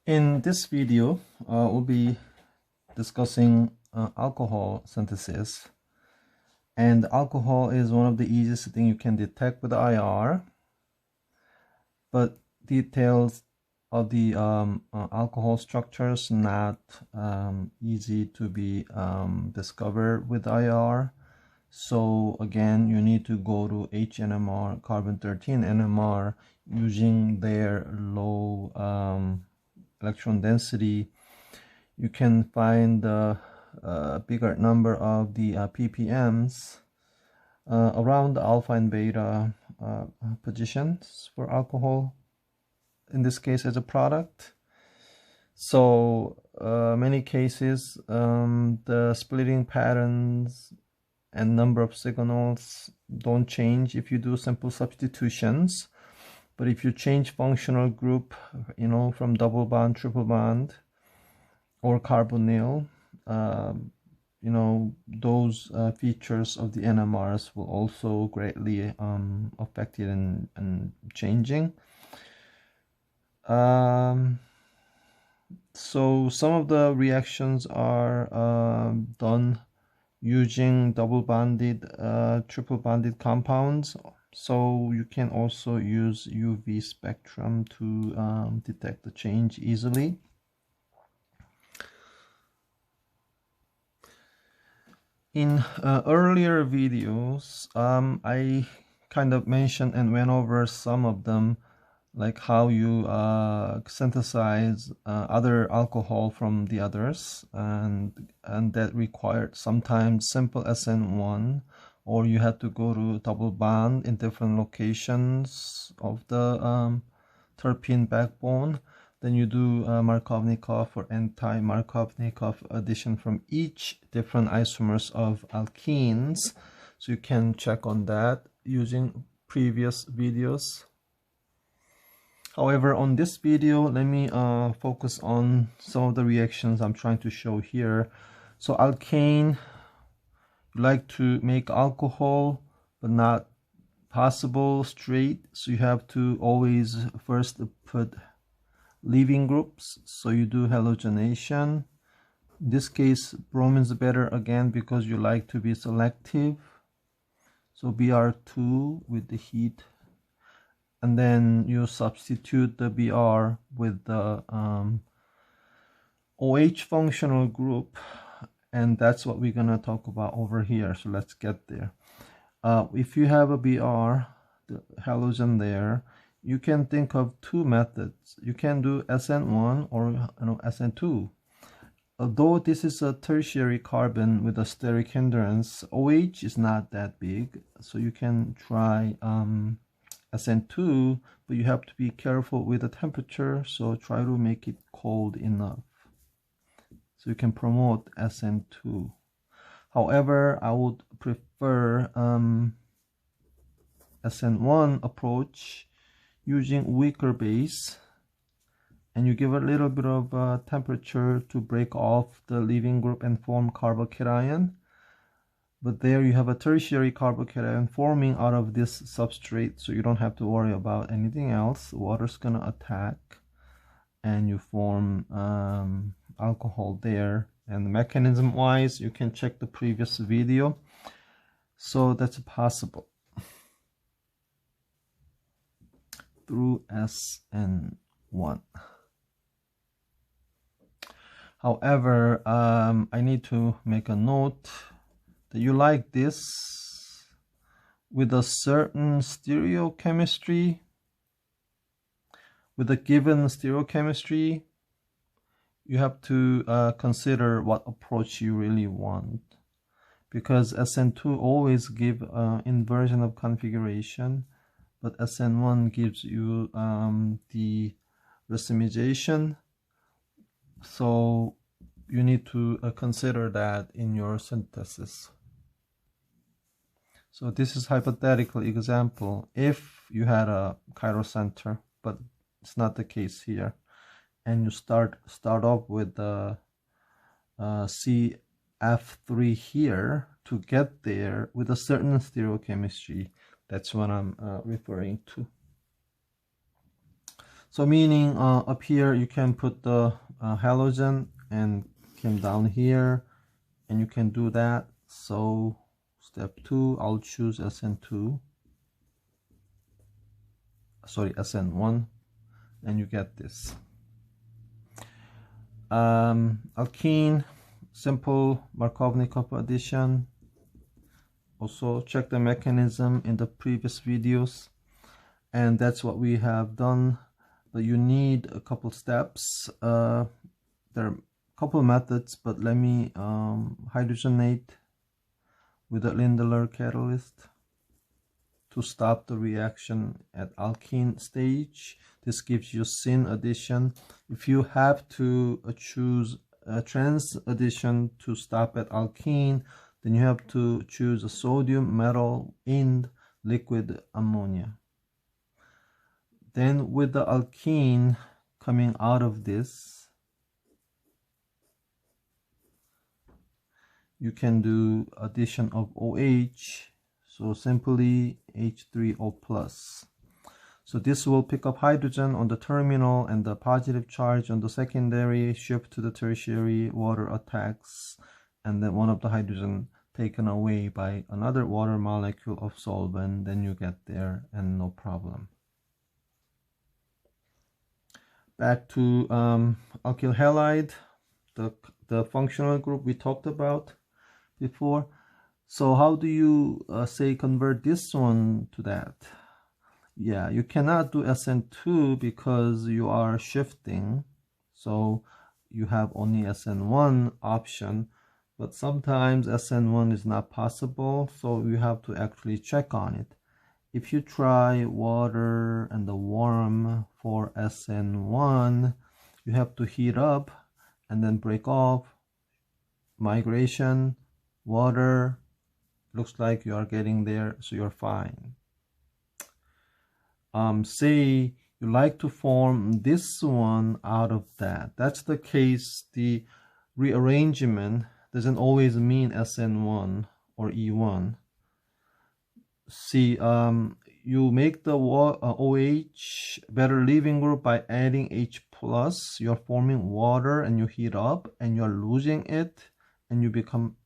In this video, we'll be discussing alcohol synthesis. And alcohol is one of the easiest things you can detect with IR. But details of the alcohol structures not easy to be discovered with IR. So again, you need to go to HNMR, carbon-13 NMR, using their low electron density. You can find a bigger number of the ppms around the alpha and beta positions for alcohol, in this case as a product. So many cases the splitting patterns and number of signals don't change if you do simple substitutions. But if you change functional group, from double bond, triple bond, or carbonyl, those features of the NMRs will also greatly affected and changing. So some of the reactions are done using double bonded, triple bonded compounds. So you can also use UV spectrum to detect the change easily. In earlier videos, I kind of mentioned and went over some of them, like how you synthesize other alcohol from the others, and that required sometimes simple SN1, or you had to go to double bond in different locations of the terpene backbone. Then you do Markovnikov or anti-Markovnikov addition from each different isomers of alkenes. So you can check on that using previous videos. However, on this video, let me focus on some of the reactions I'm trying to show here. So alkane, you like to make alcohol, but not possible straight. So you have to always first put leaving groups. So you do halogenation. In this case, bromine is better again because you like to be selective. So Br2 with the heat. And then you substitute the Br with the OH functional group, and that's what we're gonna talk about over here. So let's get there. If you have a Br, the halogen there, you can think of two methods. You can do SN1 or SN2. Although this is a tertiary carbon with a steric hindrance, OH is not that big, so you can try SN2, but you have to be careful with the temperature, so try to make it cold enough so you can promote SN2. However, I would prefer SN1 approach using weaker base, and you give a little bit of temperature to break off the leaving group and form carbocation. But there you have a tertiary carbocation forming out of this substrate, so you don't have to worry about anything else. Water's gonna attack and you form alcohol there. And mechanism wise, you can check the previous video. So that's possible through SN1. However, I need to make a note that you like this with a certain stereochemistry, with a given stereochemistry, you have to consider what approach you really want, because SN2 always give inversion of configuration, but SN1 gives you the racemization. So you need to consider that in your synthesis. So this is hypothetical example if you had a chiral center, but it's not the case here. And you start off with the CF3 here to get there with a certain stereochemistry. That's what I'm referring to. So meaning up here you can put the halogen and came down here, and you can do that. So step 2, I'll choose SN2, sorry, SN1, and you get this. Alkene, simple Markovnikov addition. Also check the mechanism in the previous videos, and that's what we have done. But you need a couple steps. There are a couple methods, but let me hydrogenate with a Lindler catalyst to stop the reaction at alkene stage. This gives you syn addition. If you have to choose a trans addition to stop at alkene, then you have to choose a sodium metal in liquid ammonia. Then with the alkene coming out of this, you can do addition of OH, so simply H3O plus. So this will pick up hydrogen on the terminal, and the positive charge on the secondary shift to the tertiary, water attacks, and then one of the hydrogen taken away by another water molecule of solvent. Then you get there and no problem. Back to alkyl halide, the functional group we talked about before. So how do you say convert this one to that? Yeah, you cannot do SN2 because you are shifting, so you have only SN1 option, but sometimes SN1 is not possible, so you have to actually check on it. If you try water and the warm for SN1, you have to heat up and then break off, migration, water. Looks like you are getting there, so you're fine. Say you like to form this one out of that. That's the case. The rearrangement doesn't always mean SN1 or E1. See, you make the OH better leaving group by adding H plus. You're forming water and you heat up and you're losing it, and you become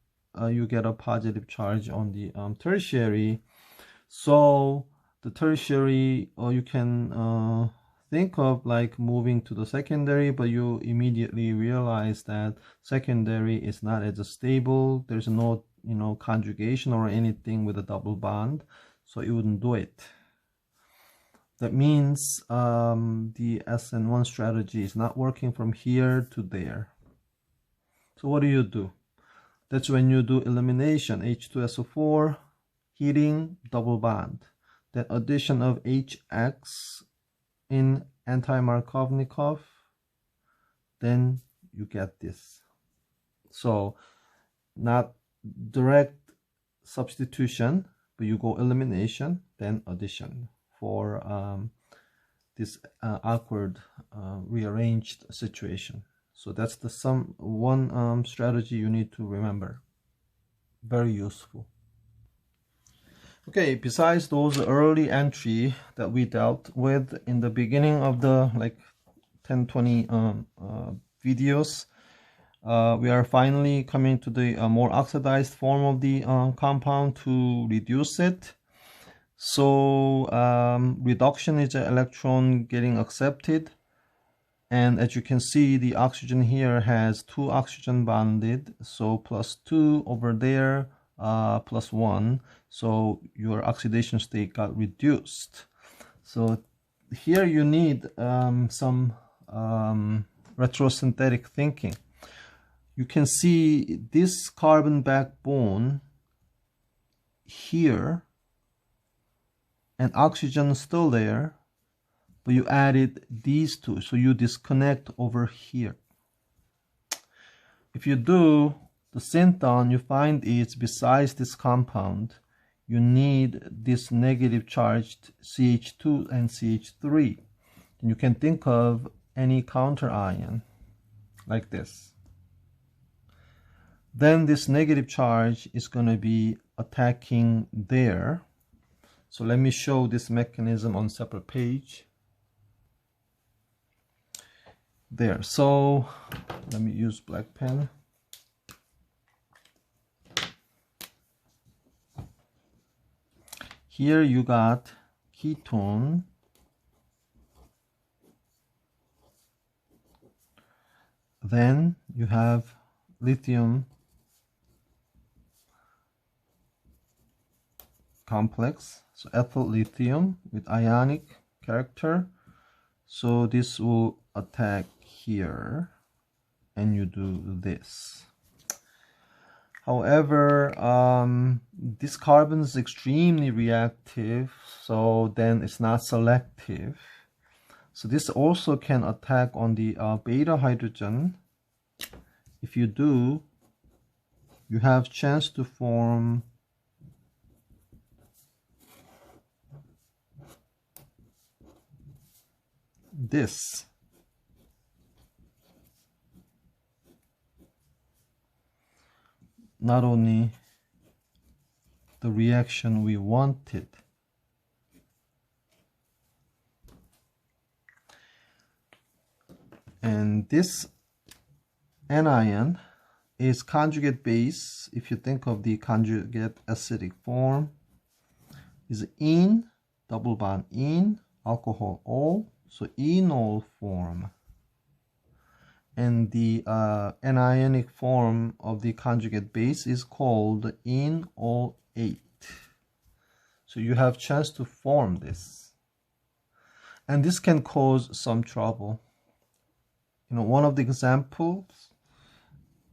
you get a positive charge on the tertiary. So the tertiary, you can think of like moving to the secondary, but you immediately realize that secondary is not as stable. There's no conjugation or anything with a double bond, so you wouldn't do it. That means the SN1 strategy is not working from here to there. So what do? That's when you do elimination, H2SO4, heating, double bond. Then addition of HX in anti-Markovnikov, then you get this. So not direct substitution, but you go elimination, then addition for this awkward rearranged situation. So that's the one strategy you need to remember. Very useful. Okay, besides those early entry that we dealt with in the beginning of the 10-20 videos, we are finally coming to the more oxidized form of the compound to reduce it. So reduction is an electron getting accepted, and as you can see, the oxygen here has 2 oxygen bonded, so +2 over there, +1, so your oxidation state got reduced. So here you need some retrosynthetic thinking. You can see this carbon backbone here, and oxygen is still there, but you added these two, so you disconnect over here. If you do the synthon, you find is besides this compound, you need this negative charged CH2 and CH3. And you can think of any counter ion like this. Then this negative charge is going to be attacking there. So let me show this mechanism on separate page. there. So let me use black pen. Here you got ketone, then you have lithium complex, so ethyl lithium with ionic character. So this will attack here, and you do this. However, this carbon is extremely reactive, so then it's not selective. So this also can attack on the beta hydrogen. If you do, you have chance to form this. Not only the reaction we wanted. And this anion is conjugate base. If you think of the conjugate acidic form, is ene, double bond ene, alcohol O, so enol form. And the anionic form of the conjugate base is called enol-8. So you have chance to form this. And this can cause some trouble. You know, one of the examples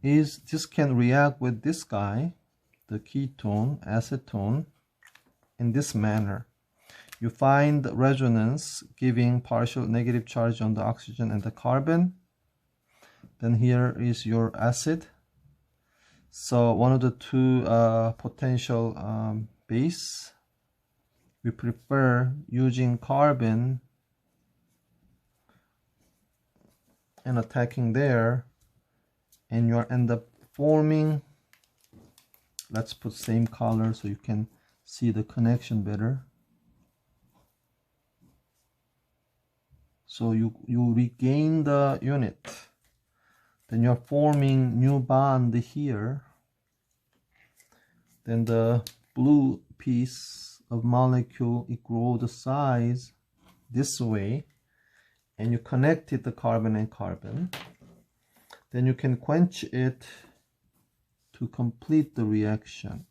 is this can react with this guy, the ketone, acetone, in this manner. You find resonance giving partial negative charge on the oxygen and the carbon. Then here is your acid. So one of the two potential base, we prefer using carbon and attacking there, and you end up forming, let's put same color so you can see the connection better. So you regain the unit. Then you're forming new bond here. Then the blue piece of molecule, it grows the size this way, and you connect it to carbon and carbon. Then you can quench it to complete the reaction.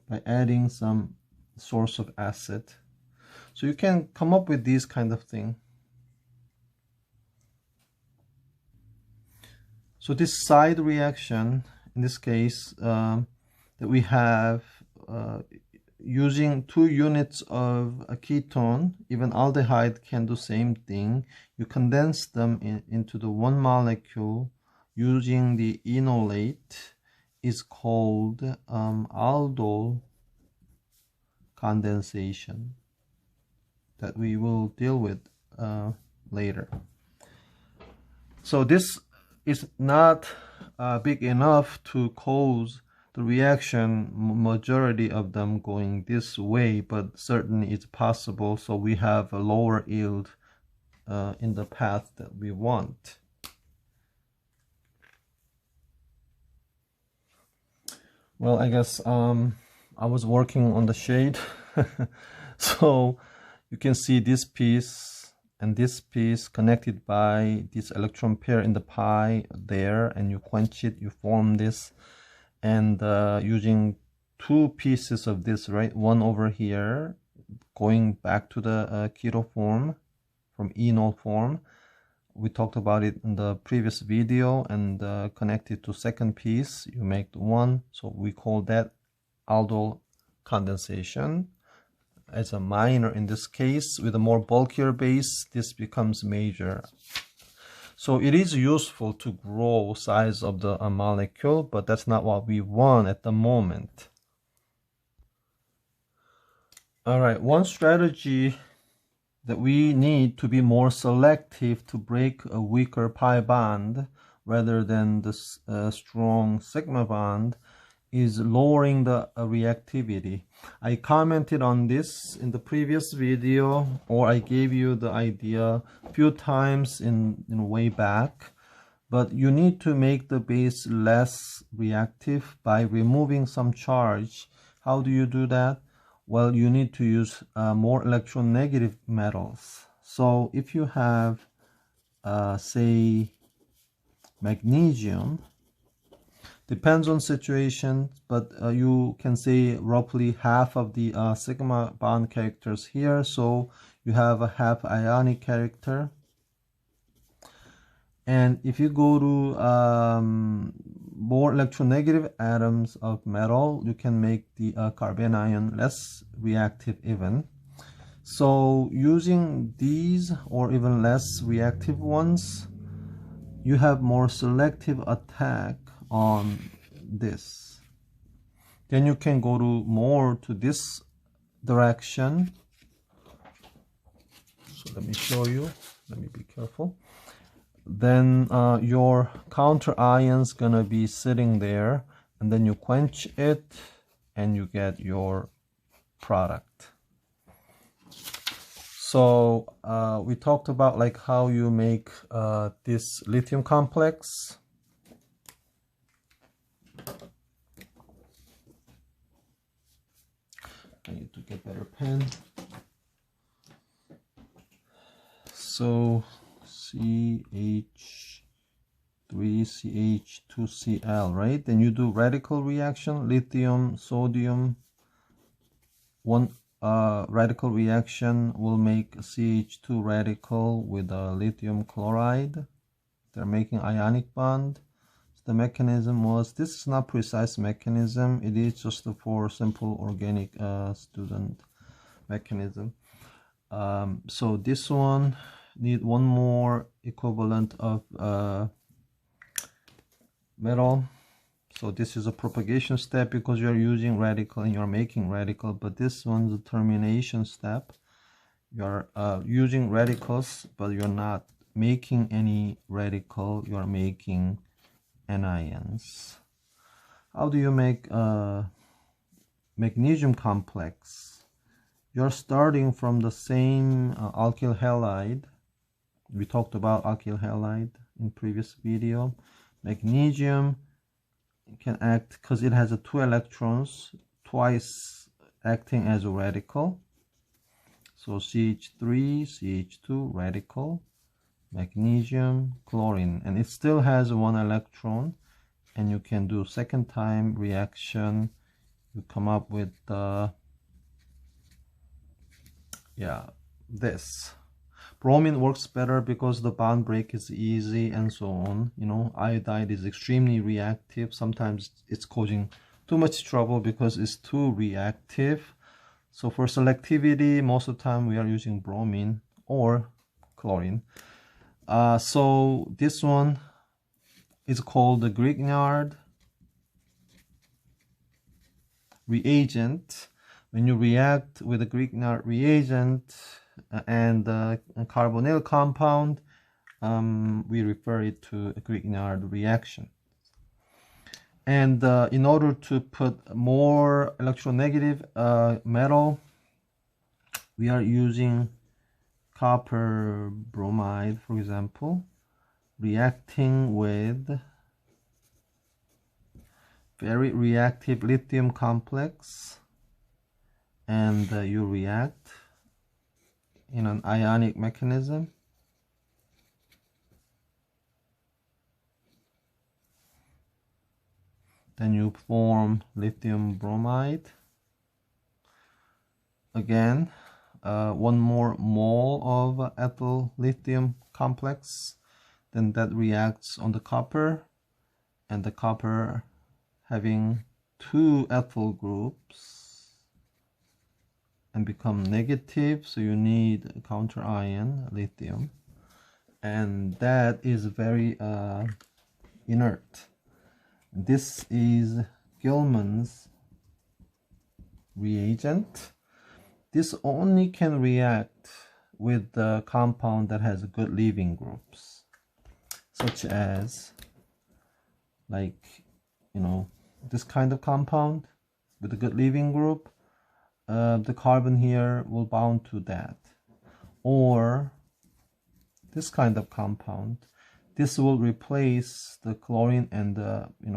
By adding some source of acid. So you can come up with these kind of thing. So this side reaction, in this case, that we have using 2 units of a ketone, even aldehyde can do same thing. You condense them into the one molecule using the enolate, is called Aldol condensation, that we will deal with later. So this is not big enough to cause the reaction, majority of them going this way, but certainly it's possible. So we have a lower yield in the path that we want. Well, I guess I was working on the shade. So you can see this piece and this piece connected by this electron pair in the pi there, and you quench it, you form this, and using 2 pieces of this, right, one over here going back to the keto form from enol form. We talked about it in the previous video, and connected to second piece, you make one. So we call that aldol condensation. As a minor in this case, with a more bulkier base, this becomes major. So it is useful to grow size of the molecule, but that's not what we want at the moment. All right, one strategy that we need to be more selective to break a weaker pi bond rather than the strong sigma bond is lowering the reactivity. I commented on this in the previous video, or I gave you the idea a few times in way back. But you need to make the base less reactive by removing some charge. How do you do that? Well, you need to use more electronegative metals. So if you have, say, magnesium, depends on situation, but you can say roughly half of the sigma bond characters here. So you have a half ionic character. And if you go to more electronegative atoms of metal, you can make the carbon ion less reactive even. So using these or even less reactive ones, you have more selective attack on this. Then you can go to more to this direction. So let me show you. Let me be careful. Then your counter ion's gonna be sitting there, and then you quench it and you get your product. So we talked about like how you make this lithium complex. I need to get better pen. So CH3CH2Cl, right? Then you do radical reaction, lithium, sodium. One radical reaction will make CH2 radical with a lithium chloride. They're making ionic bond. The mechanism was, this is not precise mechanism, it is just for simple organic student mechanism. So this one need one more equivalent of metal. So this is a propagation step because you're using radical and you're making radical, but this one's a termination step. You're using radicals, but you're not making any radical, you're making anions. How do you make a magnesium complex? You're starting from the same alkyl halide. We talked about alkyl halide in previous video. Magnesium can act because it has 2 electrons, twice acting as a radical. So CH3, CH2 radical, magnesium, chlorine, and it still has 1 electron, and you can do second time reaction. You come up with this. Bromine works better because the bond break is easy and so on. You know, iodide is extremely reactive. Sometimes it's causing too much trouble because it's too reactive. So for selectivity, most of the time we are using bromine or chlorine. So this one is called the Grignard reagent. When you react with a Grignard reagent and a carbonyl compound, we refer it to a Grignard reaction. And in order to put more electronegative metal, we are using copper bromide, for example, reacting with very reactive lithium complex, and you react in an ionic mechanism. Then you form lithium bromide. Again, 1 more mole of ethyl lithium complex. Then that reacts on the copper, and the copper having 2 ethyl groups and become negative, so you need a counter ion, lithium, and that is very inert. This is Gilman's reagent. This only can react with the compound that has good leaving groups, such as, like, you know, this kind of compound with a good leaving group, the carbon here will bound to that. Or this kind of compound, this will replace the chlorine and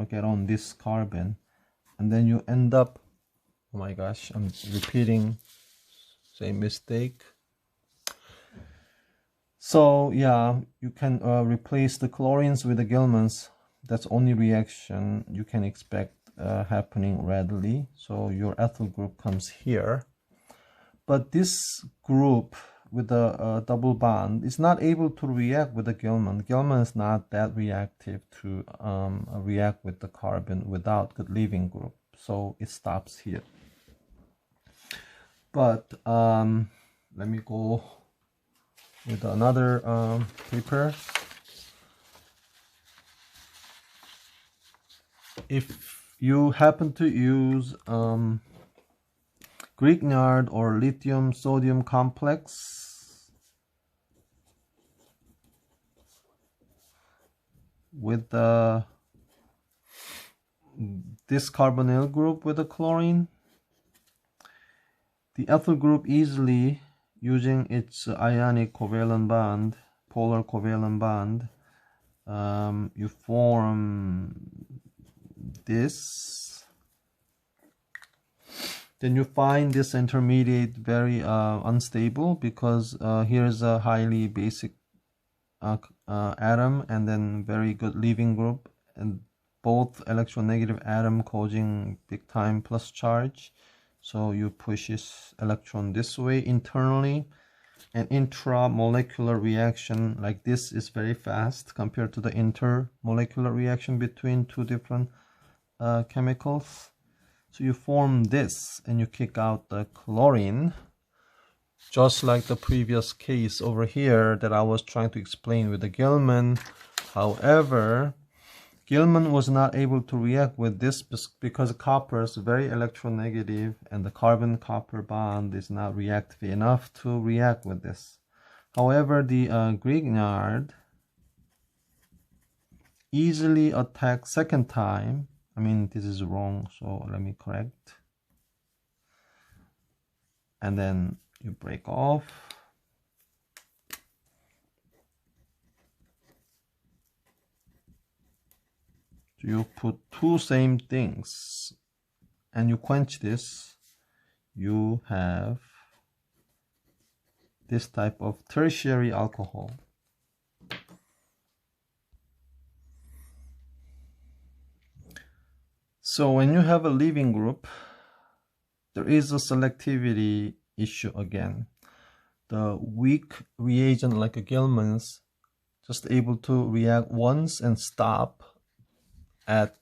get on this carbon, and then you end up, oh my gosh, I'm repeating same mistake. So yeah, you can replace the chlorines with the Gilmans. That's only reaction you can expect happening readily. So your ethyl group comes here, but this group with the double bond is not able to react with the Gilman. Gilman is not that reactive to react with the carbon without good leaving group, so it stops here. But let me go with another paper. If you happen to use Grignard or lithium sodium complex with this carbonyl group with the chlorine, the ethyl group easily, using its ionic covalent bond, polar covalent bond, you form this. Then you find this intermediate very unstable, because here is a highly basic atom and then very good leaving group, and both electronegative atom causing big time plus charge. So you push this electron this way internally. An intramolecular reaction like this is very fast compared to the intermolecular reaction between two different chemicals. So you form this and you kick out the chlorine, just like the previous case over here that I was trying to explain with the Gilman. However, Gilman was not able to react with this because copper is very electronegative and the carbon-copper bond is not reactive enough to react with this. However, the Grignard easily attacks second time. I mean, this is wrong, so let me correct. And then you break off. So you put two same things and you quench this, you have this type of tertiary alcohol. So when you have a leaving group, there is a selectivity issue again. The weak reagent like a Gilman's just able to react once and stop at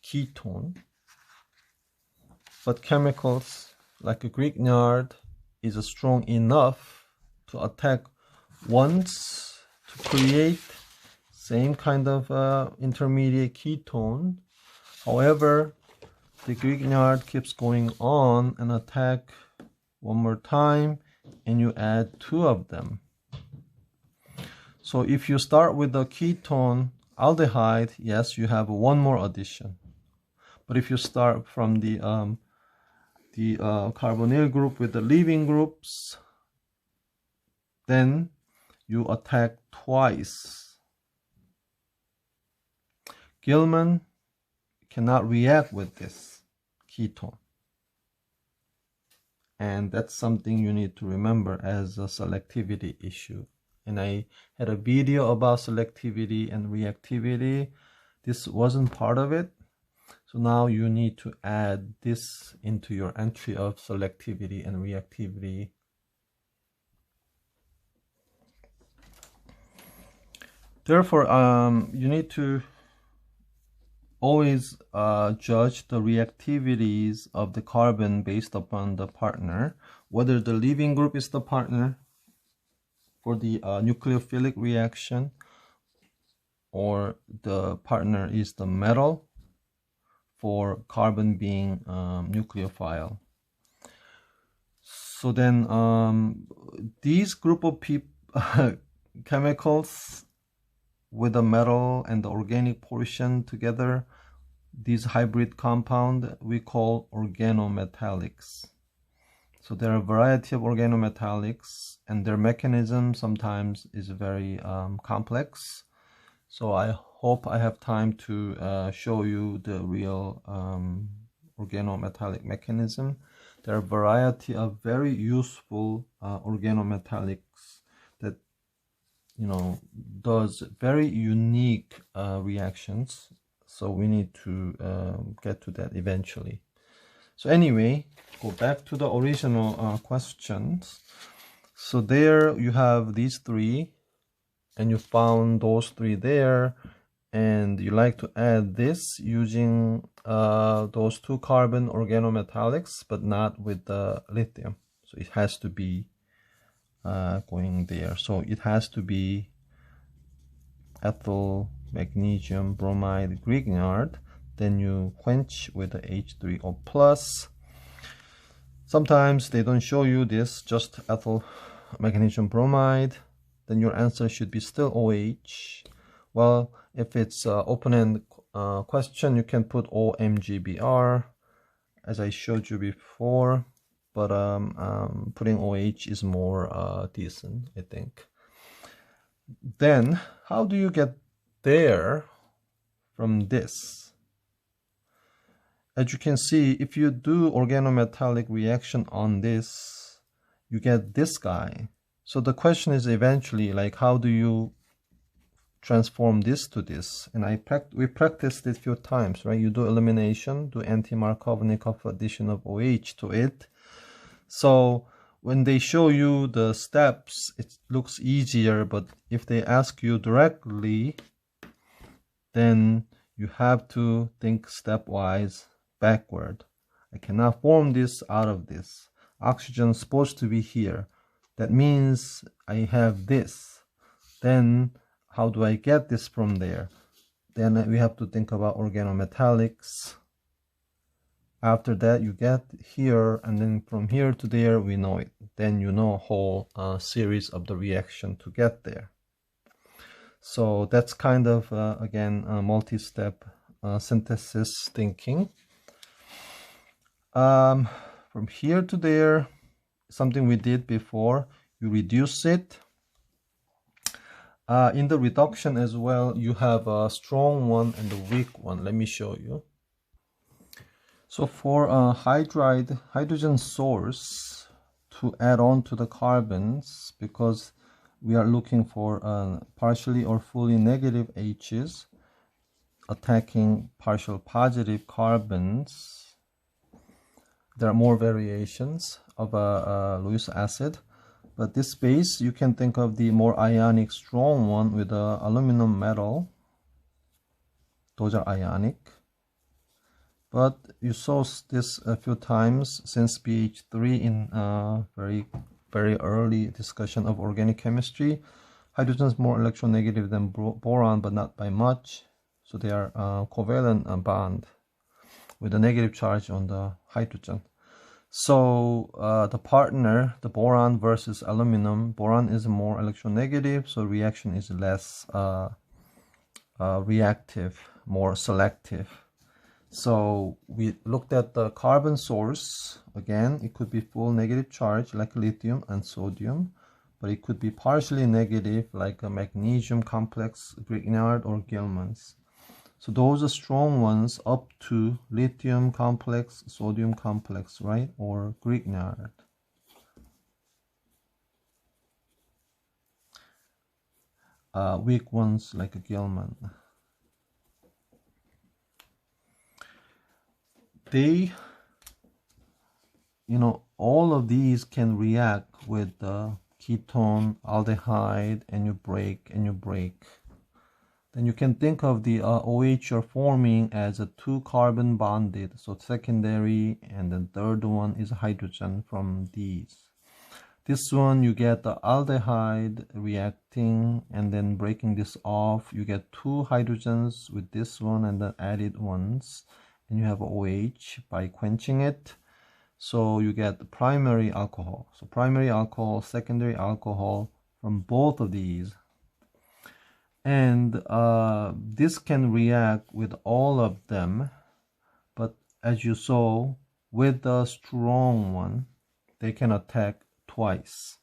ketone, but chemicals like a Grignard is strong enough to attack once to create same kind of intermediate ketone. However, the Grignard keeps going on and attack one more time, and you add two of them. So if you start with the ketone aldehyde, yes, you have one more addition. But if you start from the carbonyl group with the leaving groups, then you attack twice. Gilman cannot react with this ketone. And that's something you need to remember as a selectivity issue. And I had a video about selectivity and reactivity. This wasn't part of it. So now you need to add this into your entry of selectivity and reactivity. Therefore, you need to always judge the reactivities of the carbon based upon the partner, whether the leaving group is the partner for the nucleophilic reaction, or the partner is the metal for carbon being nucleophile. So then these group of chemicals with the metal and the organic portion together These hybrid compound we call organometallics. So there are a variety of organometallics, and their mechanism sometimes is very complex. So I hope I have time to show you the real organometallic mechanism. There are a variety of very useful organometallics that, you know, does very unique reactions. So we need to get to that eventually. So anyway, go back to the original questions. So there you have these three, and you found those three there, and you like to add this using those 2 carbon organometallics, but not with the lithium. So it has to be going there. So it has to be ethyl magnesium bromide Grignard. Then you quench with the H3O plus. Sometimes they don't show you this, just ethyl magnesium bromide. Then your answer should be still OH. Well, if it's open-end question, you can put OMGBR, as I showed you before. But putting OH is more decent, I think. Then, how do you get there from this? As you can see, if you do organometallic reaction on this, you get this guy. So the question is eventually, like, how do you transform this to this? And we practiced it a few times, right? You do elimination, do anti-Markovnikov addition of OH to it. So when they show you the steps, it looks easier, but if they ask you directly, then you have to think stepwise backward. I cannot form this out of this. Oxygen is supposed to be here. That means I have this. Then how do I get this from there? Then we have to think about organometallics. After that, you get here, and then from here to there, we know it. Then you know a whole series of the reaction to get there. So that's kind of, again, multi-step synthesis thinking. From here to there, something we did before, you reduce it. In the reduction as well, you have a strong one and a weak one. Let me show you. So for a hydrogen source to add on to the carbons, because we are looking for partially or fully negative H's attacking partial positive carbons, there are more variations of a Lewis acid. But this base, you can think of the more ionic strong one with the aluminum metal. Those are ionic. But you saw this a few times since pH 3 in very early discussion of organic chemistry. Hydrogen is more electronegative than boron, but not by much. So they are covalent bond with a negative charge on the hydrogen. So the partner, the boron versus aluminum, boron is more electronegative, so reaction is less reactive, more selective. So we looked at the carbon source. Again, it could be full negative charge like lithium and sodium, but it could be partially negative like a magnesium complex, Grignard or Gilman's. So those are strong ones up to lithium complex, sodium complex, right? Or Grignard. Weak ones like a Gilman. They, you know, all of these can react with the ketone, aldehyde, and you break and you break. Then you can think of the OH you're forming as a 2 carbon bonded, so secondary, and the third one is hydrogen from these. This one you get the aldehyde reacting and then breaking this off. You get 2 hydrogens with this one and the added ones, and you have OH by quenching it. So you get the primary alcohol. So primary alcohol, secondary alcohol from both of these. And this can react with all of them. as you saw, with the strong one, they can attack twice.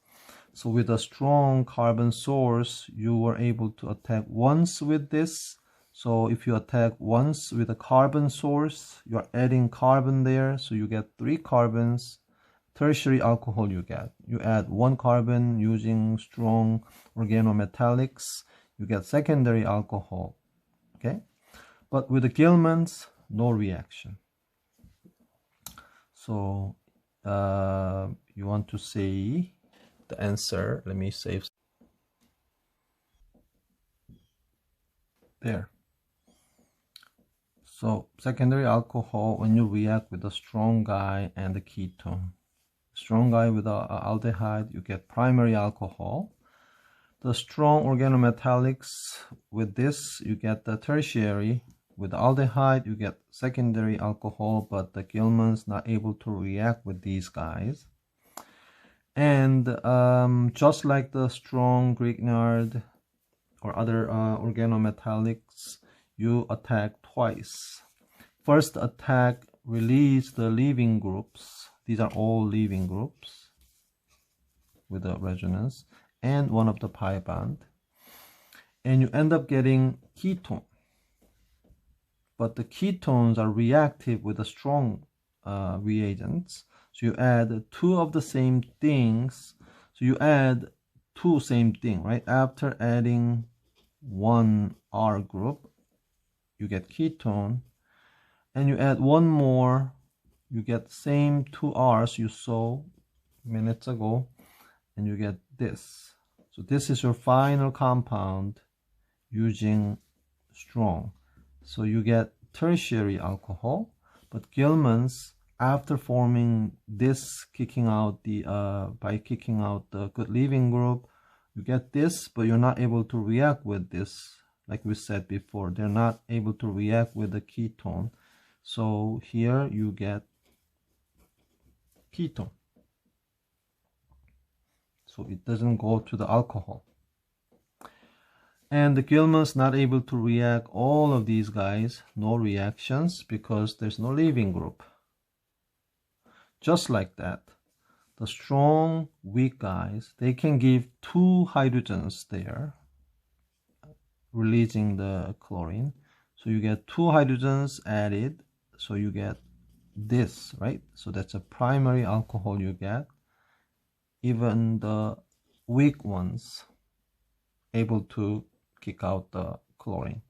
So with a strong carbon source, you were able to attack once with this. So if you attack once with a carbon source, you're adding carbon there, so you get 3 carbons. Tertiary alcohol you get. You add 1 carbon using strong organometallics, you get secondary alcohol. Okay? But with the Gilman's, no reaction. So you want to say the answer. Let me save there. So secondary alcohol, when you react with a strong guy and a ketone. Strong guy with a aldehyde, you get primary alcohol. The strong organometallics, with this, you get the tertiary. With aldehyde, you get secondary alcohol, but the Gilman's not able to react with these guys. And just like the strong Grignard or other organometallics, you attack twice. First attack, release the leaving groups. These are all leaving groups with a resonance and one of the pi bond. And you end up getting ketone. But the ketones are reactive with the strong reagents. So you add 2 of the same things. So you add 2 same thing, right? After adding 1 R group, you get ketone. And you add 1 more, you get the same 2 R's you saw minutes ago, and you get this. So this is your final compound using strong. So you get tertiary alcohol, but Gilman's, after forming this, kicking out the by kicking out the good leaving group, you get this, but you're not able to react with this. Like we said before, they're not able to react with the ketone. So here you get ketone. So it doesn't go to the alcohol. And the Gilman's not able to react all of these guys, no reactions, because there's no leaving group. Just like that, the strong, weak guys, they can give 2 hydrogens there, releasing the chlorine. So you get 2 hydrogens added, so you get this, right? So that's a primary alcohol you get. Even the weak ones able to kick out the chlorine.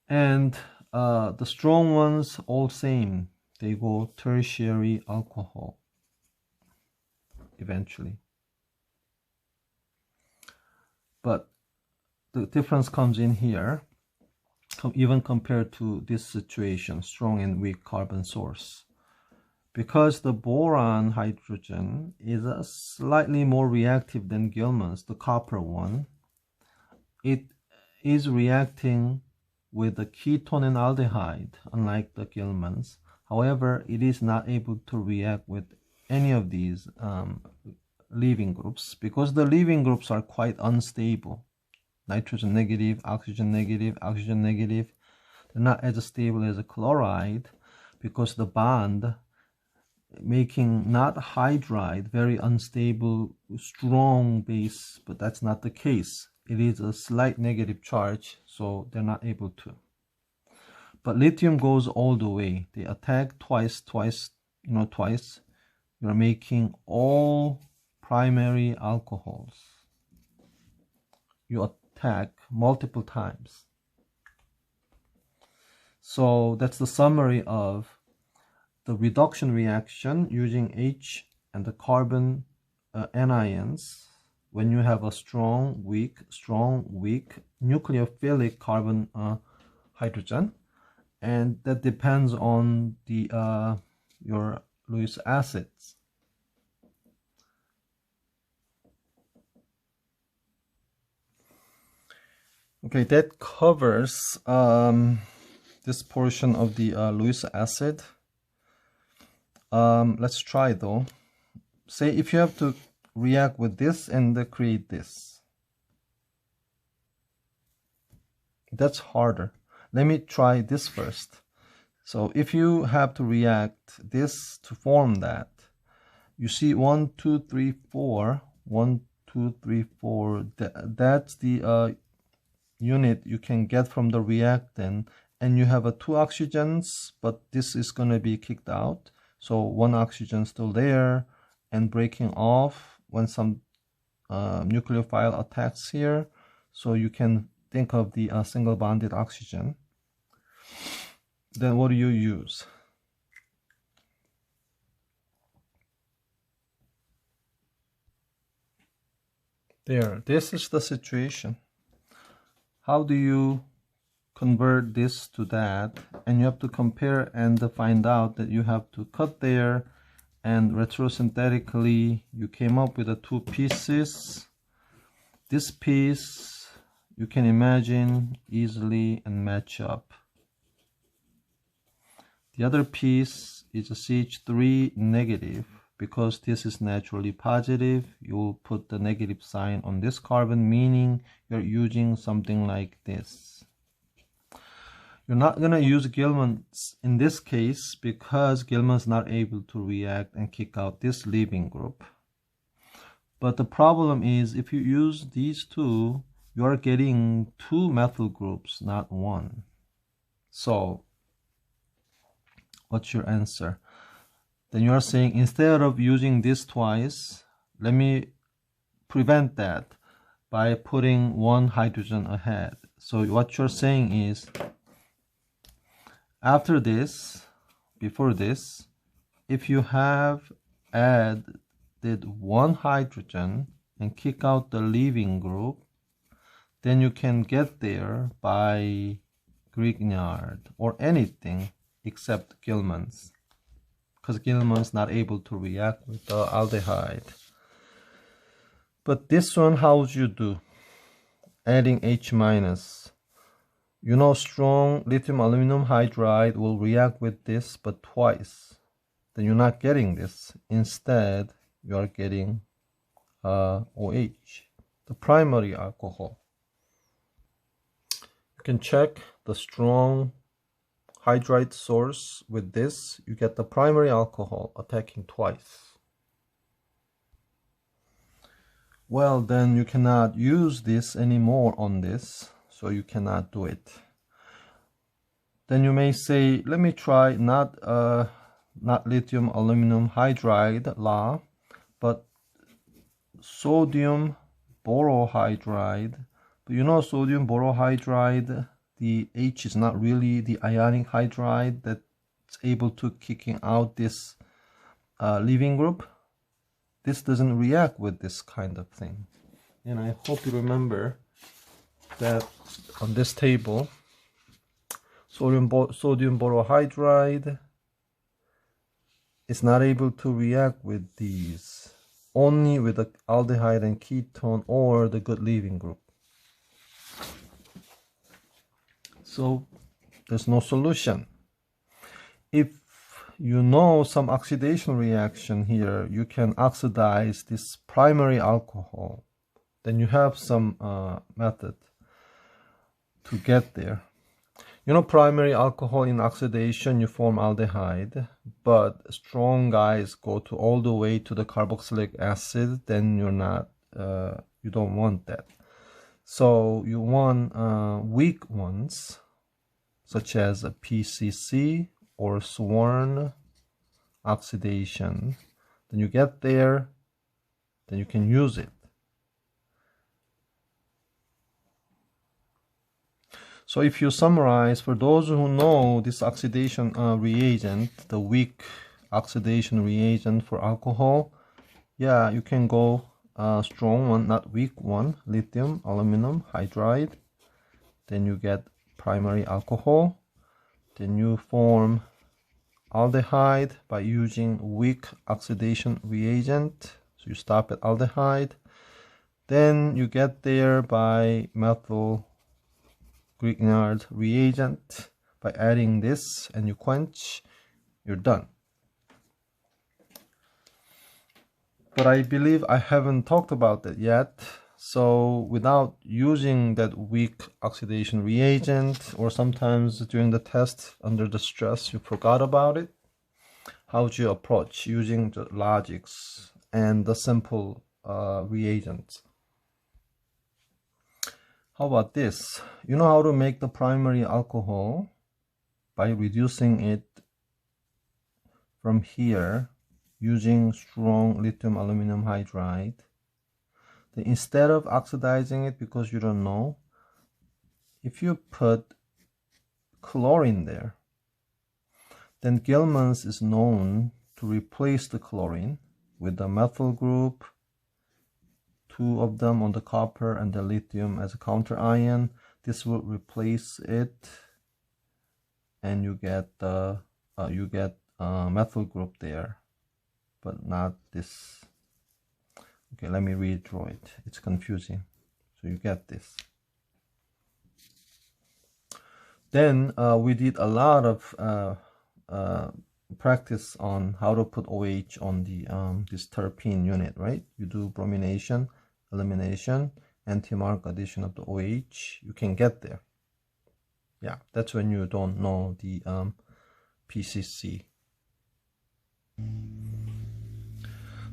And the strong ones, all same. They go tertiary alcohol eventually. But the difference comes in here, even compared to this situation, strong and weak carbon source. Because the boron hydrogen is a slightly more reactive than Gilman's, the copper one, it is reacting with the ketone and aldehyde, unlike the Gilman's. However, it is not able to react with any of these leaving groups, because the leaving groups are quite unstable. Nitrogen negative, oxygen negative, oxygen negative. They're not as stable as a chloride, because the bond making not hydride, very unstable, strong base, but that's not the case. It is a slight negative charge, so they're not able to. But lithium goes all the way. They attack twice. You're making all primary alcohols. You attack multiple times. So that's the summary of the reduction reaction using H and the carbon anions when you have a strong, weak, nucleophilic carbon hydrogen, and that depends on the your Lewis acids. Okay, that covers this portion of the Lewis acid. Let's try though. Say if you have to react with this and create this. That's harder. Let me try this first. So if you have to react this to form that, you see 1, 2, 3, 4, 1, 2, 3, 4, that's the unit you can get from the reactant, and you have 2 oxygens, but this is going to be kicked out. So 1 oxygen still there and breaking off when some nucleophile attacks here. So you can think of the single bonded oxygen. Then what do you use? There, this is the situation. How do you convert this to that? And you have to compare and find out that you have to cut there, and retrosynthetically you came up with 2 pieces. This piece you can imagine easily and match up. The other piece is a CH3 negative. Because this is naturally positive, you will put the negative sign on this carbon, meaning you're using something like this. You're not going to use Gilman's in this case because Gilman's not able to react and kick out this leaving group. But the problem is if you use these 2, you are getting 2 methyl groups, not 1. So what's your answer? Then you are saying instead of using this twice, let me prevent that by putting 1 hydrogen ahead. So what you're saying is after this, before this, if you have added 1 hydrogen and kick out the leaving group, then you can get there by Grignard or anything except Gilman's. Because Gilman's not able to react with the aldehyde. But this one, how would you do? Adding H-. You know strong lithium aluminum hydride will react with this, but twice. Then you're not getting this. Instead, you are getting OH, the primary alcohol. You can check the strong hydride source with this, you get the primary alcohol attacking twice. Well, then you cannot use this anymore on this, so you cannot do it. Then you may say, let me try not lithium aluminum hydride La, but sodium borohydride. But you know sodium borohydride, the H is not really the ionic hydride that's able to kicking out this leaving group. This doesn't react with this kind of thing. And I hope you remember that on this table, sodium borohydride is not able to react with these, only with the aldehyde and ketone or the good leaving group. So there's no solution. If you know some oxidation reaction here, you can oxidize this primary alcohol. Then you have some method to get there. You know, primary alcohol in oxidation, you form aldehyde, but strong guys go to all the way to the carboxylic acid, then you're not, you don't want that. So you want weak ones, such as a PCC or sworn oxidation. Then you get there, then you can use it. So if you summarize, for those who know this oxidation reagent, the weak oxidation reagent for alcohol, yeah, you can go strong one, not weak one, lithium aluminum hydride. Then you get primary alcohol. Then you form aldehyde by using weak oxidation reagent. So you stop at aldehyde. Then you get there by methyl Grignard reagent. By adding this and you quench, you're done. But I believe I haven't talked about that yet. So without using that weak oxidation reagent, or sometimes during the test under the stress you forgot about it, how would you approach using the logics and the simple reagents? How about this? You know how to make the primary alcohol by reducing it from here using strong lithium aluminum hydride. Then instead of oxidizing it, because you don't know, if you put chlorine there, then Gilman's is known to replace the chlorine with the methyl group, 2 of them on the copper and the lithium as a counter ion. This will replace it, and you get the methyl group there, but not this. Okay, let me redraw it. It's confusing. So you get this. Then we did a lot of practice on how to put OH on the this terpene unit, right? You do bromination, elimination, anti-mark addition of the OH. You can get there. Yeah, that's when you don't know the PCC.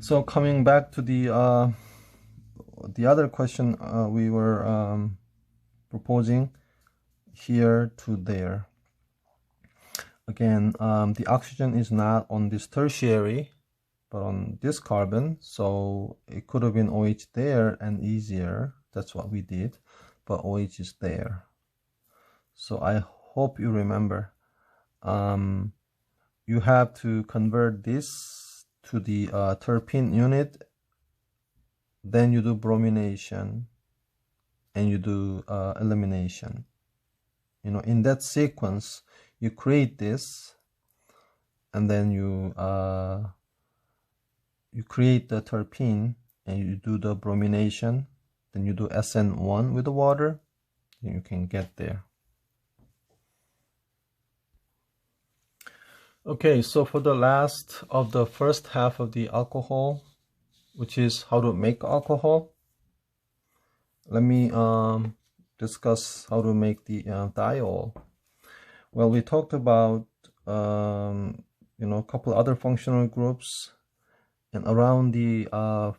So coming back to the other question we were proposing here to there. Again, the oxygen is not on this tertiary, but on this carbon, so it could have been OH there and easier. That's what we did, but OH is there. So I hope you remember. You have to convert this to the terpene unit, then you do bromination, and you do elimination. You know, in that sequence, you create this, and then you create the terpene, and you do the bromination, then you do SN1 with the water, and you can get there. Okay, so for the last of the first half of the alcohol, which is how to make alcohol, let me discuss how to make the diol. Well, we talked about you know, a couple other functional groups, and around the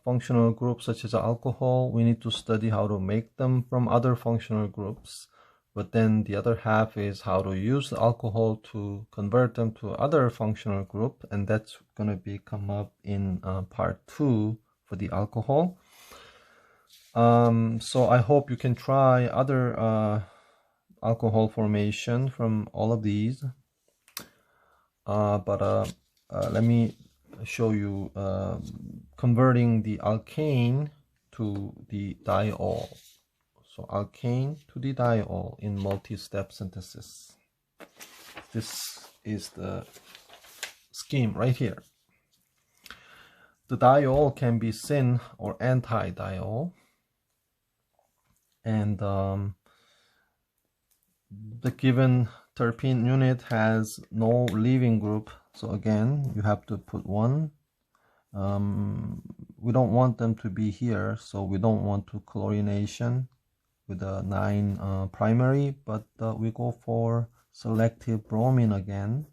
functional groups such as alcohol, we need to study how to make them from other functional groups. But then the other half is how to use the alcohol to convert them to other functional group, and that's going to be come up in part 2 for the alcohol. So I hope you can try other alcohol formation from all of these. Let me show you converting the alkane to the diol. So alkane to the diol in multi-step synthesis. This is the scheme right here. The diol can be syn or anti-diol, and the given terpene unit has no leaving group, so again you have to put one. We don't want them to be here, so we don't want to chlorination with a 9 primary, but we go for selective bromine again,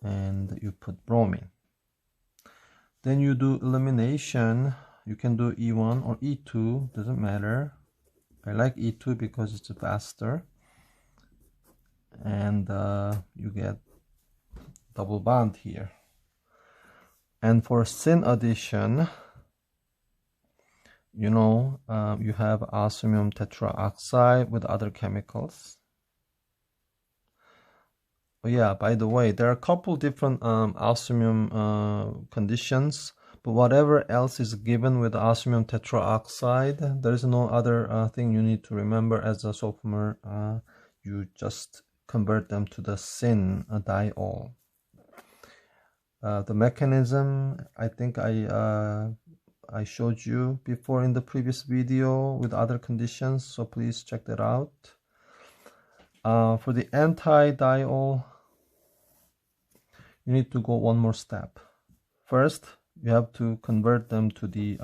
and you put bromine. Then you do elimination. You can do E1 or E2, doesn't matter. I like E2 because it's faster, and you get double bond here. And for syn addition, you know, you have osmium tetraoxide with other chemicals. Oh yeah, by the way, there are a couple different osmium conditions, but whatever else is given with osmium tetraoxide, there is no other thing you need to remember as a sophomore. You just convert them to the syn diol. The mechanism, I think I showed you before in the previous video with other conditions, so please check that out. For the anti-diol, you need to go one more step. First, you have to convert them to the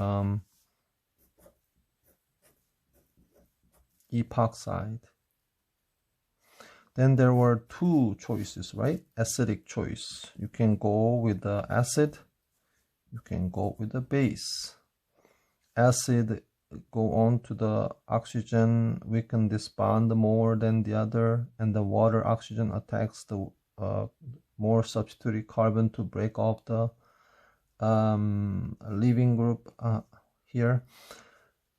epoxide. Then there were two choices, right? Acidic choice. You can go with the acid, you can go with the base. Acid go on to the oxygen, weaken this bond more than the other, and the water oxygen attacks the more substituted carbon to break off the leaving group here.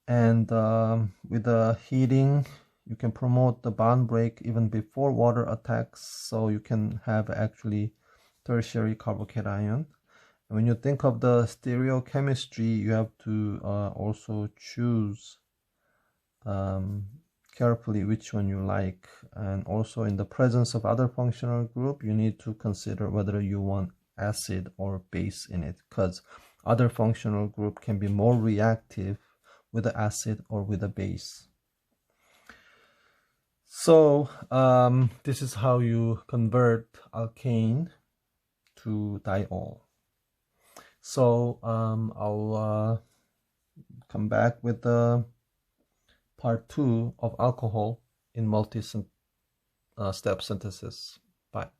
And with the heating, you can promote the bond break even before water attacks, so you can have actually tertiary carbocation. And when you think of the stereochemistry, you have to also choose carefully which one you like. And also in the presence of other functional group, you need to consider whether you want acid or base in it, because other functional group can be more reactive with the acid or with the base. So this is how you convert alkane to diol. So I'll come back with the part 2 of alcohol in multi-step synthesis. Bye.